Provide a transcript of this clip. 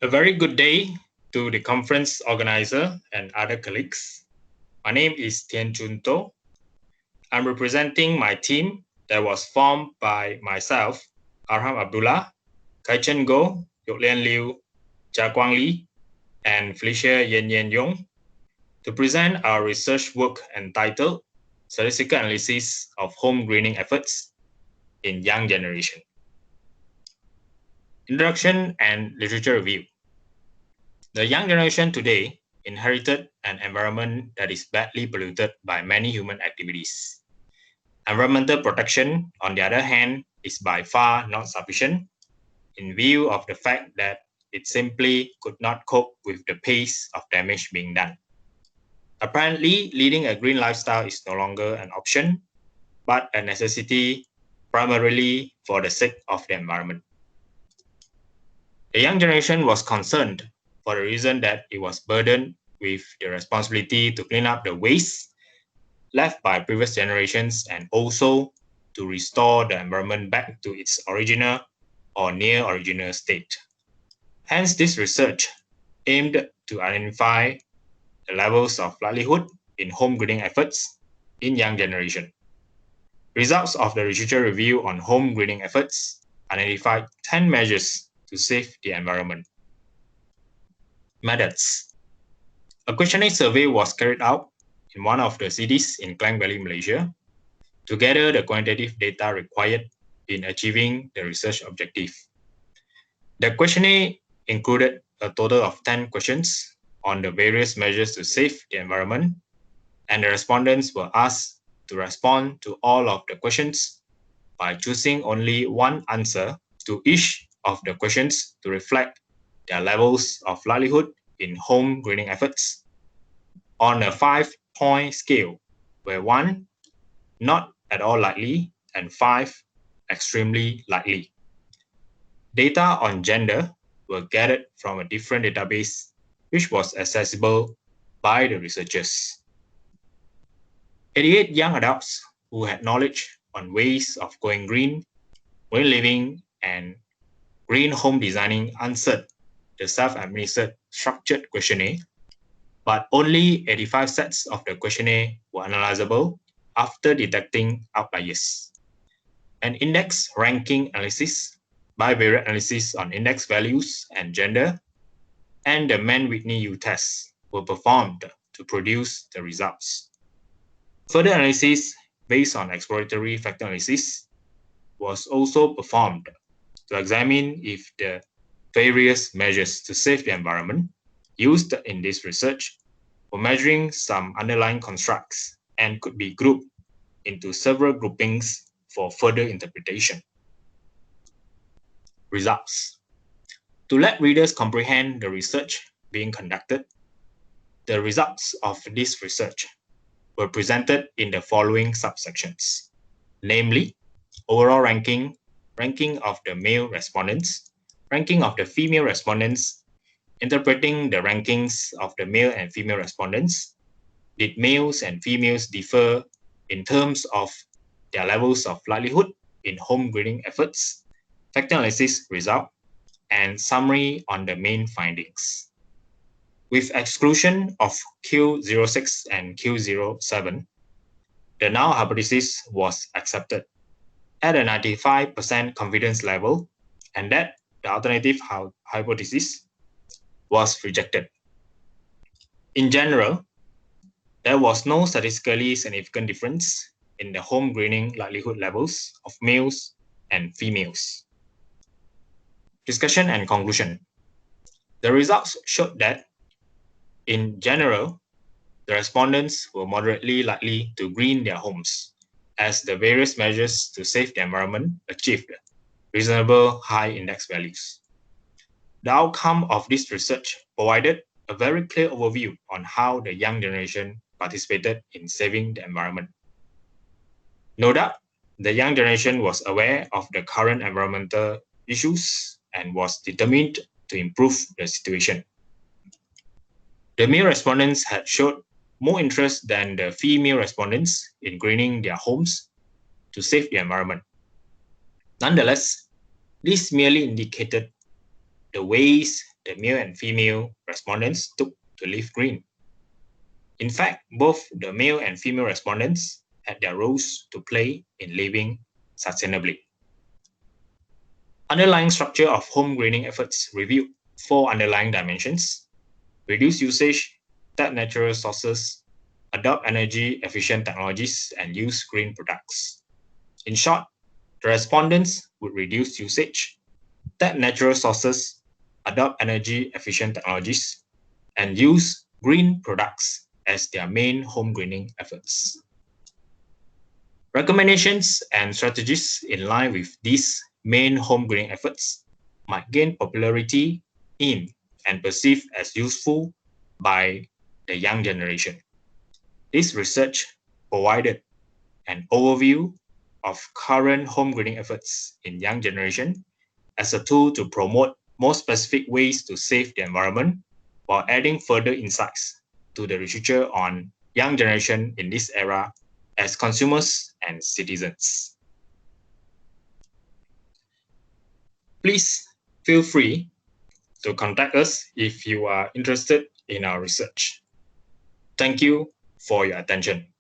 A very good day to the conference organizer and other colleagues. My name is Tian Chun To. I'm representing my team that was formed by myself, Arham Abdullah, Kai Chen Go, Yok Lian Liu, Jia Guang Li, and Felicia Yen Yen Yong to present our research work entitled Statistical Analysis of Home Greening Efforts in Young Generation. Introduction and Literature Review. The young generation today inherited an environment that is badly polluted by many human activities. Environmental protection, on the other hand, is by far not sufficient in view of the fact that it simply could not cope with the pace of damage being done. Apparently, leading a green lifestyle is no longer an option, but a necessity primarily for the sake of the environment. The young generation was concerned for the reason that it was burdened with the responsibility to clean up the waste left by previous generations and also to restore the environment back to its original or near original state. Hence, this research aimed to identify the levels of livelihood in home greening efforts in young generation. Results of the literature review on home greening efforts identified 10 measures to save the environment. Methods. A questionnaire survey was carried out in one of the cities in Klang Valley, Malaysia, to gather the quantitative data required in achieving the research objective. The questionnaire included a total of 10 questions on the various measures to save the environment, and the respondents were asked to respond to all of the questions by choosing only one answer to each of the questions to reflect their levels of livelihood in home greening efforts on a 5-point scale, where 1, not at all likely, and 5, extremely likely. Data on gender were gathered from a different database, which was accessible by the researchers. 88 young adults who had knowledge on ways of going green when living and green home designing answered the self-administered structured questionnaire, but only 85 sets of the questionnaire were analyzable after detecting outliers. An index ranking analysis, bivariate analysis on index values and gender, and the Mann-Whitney U-test were performed to produce the results. Further analysis based on exploratory factor analysis was also performed to examine if the various measures to save the environment used in this research were measuring some underlying constructs and could be grouped into several groupings for further interpretation. Results. To let readers comprehend the research being conducted, the results of this research were presented in the following subsections, namely, overall ranking, ranking of the male respondents, ranking of the female respondents, interpreting the rankings of the male and female respondents. Did males and females differ in terms of their levels of livelihood in home greening efforts, factor analysis result, and summary on the main findings. With exclusion of Q06 and Q07, the null hypothesis was accepted at a 95% confidence level, and that the alternative hypothesis was rejected. In general, there was no statistically significant difference in the home greening livelihood levels of males and females. Discussion and conclusion. The results showed that, in general, the respondents were moderately likely to green their homes, as the various measures to save the environment achieved reasonable high index values. The outcome of this research provided a very clear overview on how the young generation participated in saving the environment. No doubt, the young generation was aware of the current environmental issues and was determined to improve the situation. The male respondents had showed more interest than the female respondents in greening their homes to save the environment. Nonetheless, this merely indicated the ways the male and female respondents took to live green. In fact, both the male and female respondents had their roles to play in living sustainably. Underlying structure of home greening efforts reviewed 4 underlying dimensions: reduce usage, tap natural sources, adopt energy-efficient technologies, and use green products. In short, the respondents would reduce usage, tap natural sources, adopt energy-efficient technologies, and use green products as their main home greening efforts. Recommendations and strategies in line with these main home greening efforts might gain popularity in and perceived as useful by the young generation. This research provided an overview of current home greening efforts in young generation as a tool to promote more specific ways to save the environment, while adding further insights to the literature on young generation in this era as consumers and citizens. Please feel free to contact us if you are interested in our research. Thank you for your attention.